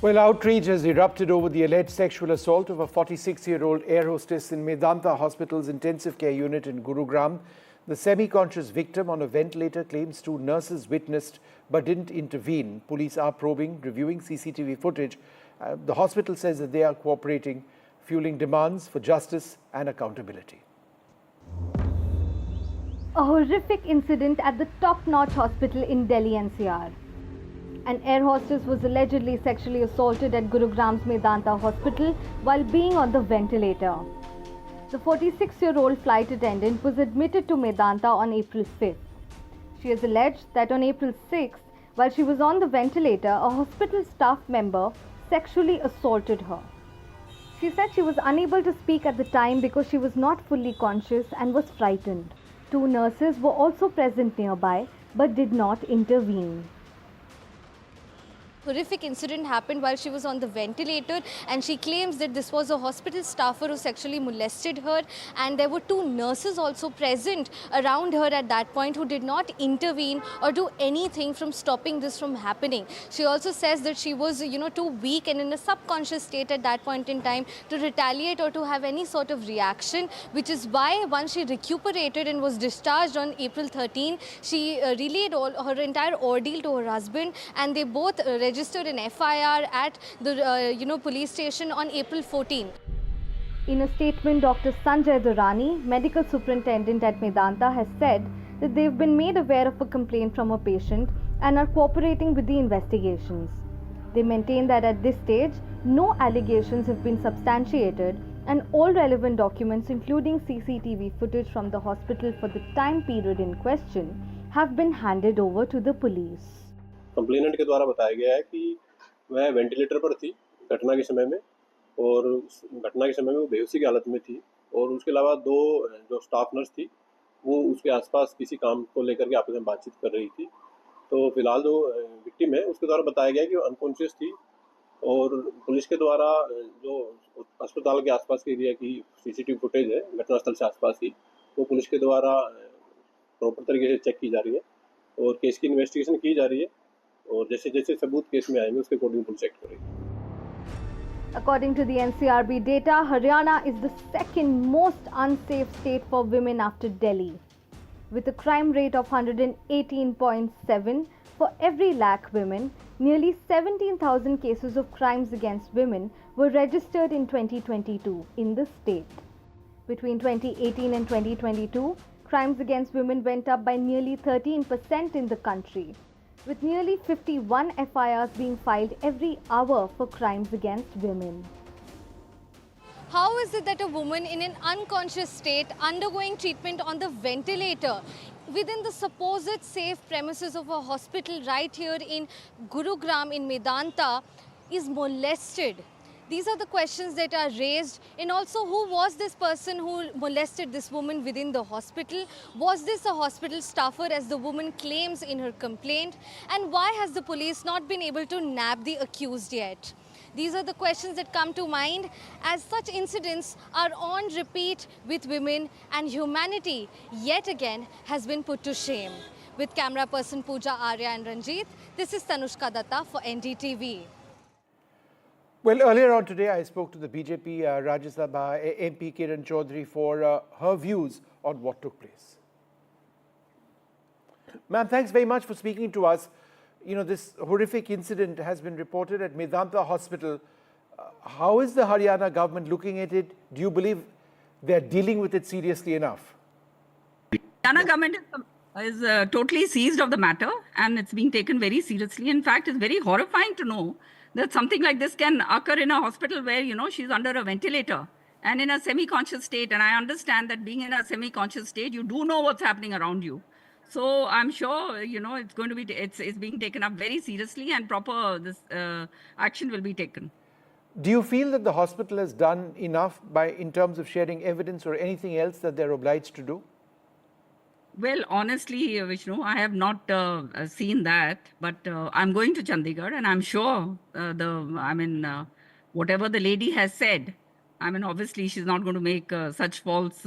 Well, outrage has erupted over the alleged sexual assault of a 46-year-old air hostess in Medanta Hospital's intensive care unit in Gurugram. The semi-conscious victim on a ventilator claims two nurses witnessed but didn't intervene. Police are probing, reviewing CCTV footage. The hospital says that they are cooperating, fueling demands for justice and accountability. A horrific incident at the top-notch hospital in Delhi NCR. An air hostess was allegedly sexually assaulted at Gurugram's Medanta hospital while being on the ventilator. The 46-year-old flight attendant was admitted to Medanta on April 5th. She has alleged that on April 6th, while she was on the ventilator, a hospital staff member sexually assaulted her. She said she was unable to speak at the time because she was not fully conscious and was frightened. Two nurses were also present nearby but did not intervene. Horrific incident happened while she was on the ventilator, and she claims that this was a hospital staffer who sexually molested her, and there were two nurses also present around her at that point who did not intervene or do anything from stopping this from happening. She also says that she was too weak and in a subconscious state at that point in time to retaliate or to have any sort of reaction, which is why once she recuperated and was discharged on April 13, she relayed her entire ordeal to her husband, and they both registered an FIR at the police station on April 14. In a statement, Dr. Sanjay Durrani, medical superintendent at Medanta, has said that they've been made aware of a complaint from a patient and are cooperating with the investigations. They maintain that at this stage, no allegations have been substantiated and all relevant documents, including CCTV footage from the hospital for the time period in question, have been handed over to the police. Complainant के द्वारा बताया गया है कि वह ventilator पर थी घटना के समय में, और घटना के समय में वो बेहोशी की हालत में थी, और उसके अलावा दो जो स्टाफ नर्स थी वो उसके आसपास किसी काम को लेकर के आपस में बातचीत कर रही थी। तो फिलहाल जो विक्टिम है उसके द्वारा बताया गया कि वो अनकॉन्शियस थी, और पुलिस के द्वारा जो अस्पताल के आसपास के एरिया की CCTV फुटेज है घटनास्थल से आसपास की, वो पुलिस के द्वारा प्रॉपर तरीके से चेक की जा रही है और केस की इन्वेस्टिगेशन की जा रही है, और जैसे जैसे सबूत केस में आएंगे उसके अकॉर्डिंग पुलिस एक्ट करेगी। According to the NCRB data, Haryana is the second most unsafe state for women after Delhi. With a crime rate of 118.7 for every lakh women, nearly 17,000 cases of crimes against women were registered in 2022 in the state. Between 2018 and 2022, crimes against women went up by nearly 13% in the country, with nearly 51 FIRs being filed every hour for crimes against women. How is it that a woman in an unconscious state undergoing treatment on the ventilator within the supposed safe premises of a hospital right here in Gurugram in Medanta is molested? These are the questions that are raised. And also, who was this person who molested this woman within the hospital? Was this a hospital staffer, as the woman claims in her complaint? And why has the police not been able to nab the accused yet? These are the questions that come to mind as such incidents are on repeat with women, and humanity yet again has been put to shame. With camera person Pooja, Arya and Ranjit, this is Tanushka Datta for NDTV. Well, earlier on today, I spoke to the BJP Rajya Sabha MP Kiran Choudhury for her views on what took place. Ma'am, thanks very much for speaking to us. You know, this horrific incident has been reported at Medanta Hospital. How is the Haryana government looking at it? Do you believe they're dealing with it seriously enough? Haryana government is totally seized of the matter, and it's being taken very seriously. In fact, it's very horrifying to know that something like this can occur in a hospital where, she's under a ventilator and in a semi-conscious state. And I understand that being in a semi-conscious state, you do know what's happening around you. So I'm sure, it's going to be, it's being taken up very seriously, and proper action will be taken. Do you feel that the hospital has done enough in terms of sharing evidence or anything else that they're obliged to do? Well, honestly, Vishnu, I have not seen that, but I'm going to Chandigarh, and I'm sure whatever the lady has said, obviously she's not going to make such false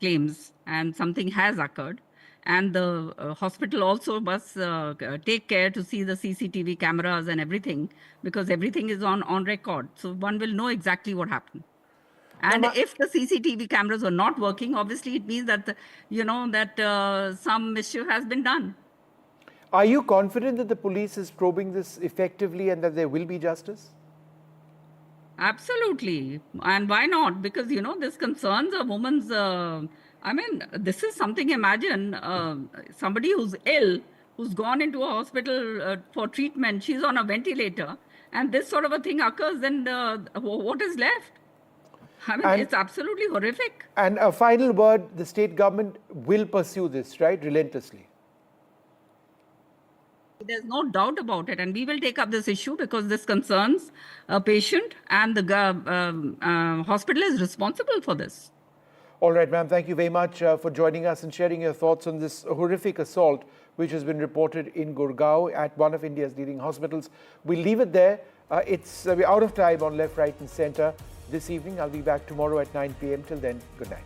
claims, and something has occurred. And the hospital also must take care to see the CCTV cameras and everything, because everything is on record. So one will know exactly what happened. And if the CCTV cameras are not working, obviously it means that, some mischief has been done. Are you confident that the police is probing this effectively and that there will be justice? Absolutely. And why not? Because, this concerns a woman's, this is something, imagine somebody who's ill, who's gone into a hospital for treatment, she's on a ventilator, and this sort of a thing occurs, then what is left? It's absolutely horrific. And a final word, the state government will pursue this, right, relentlessly? There's no doubt about it. And we will take up this issue because this concerns a patient, and the hospital is responsible for this. All right, ma'am, thank you very much for joining us and sharing your thoughts on this horrific assault which has been reported in Gurgaon at one of India's leading hospitals. We'll leave it there. We're out of time on Left, Right and Centre this evening. I'll be back tomorrow at 9 p.m. Till then, good night.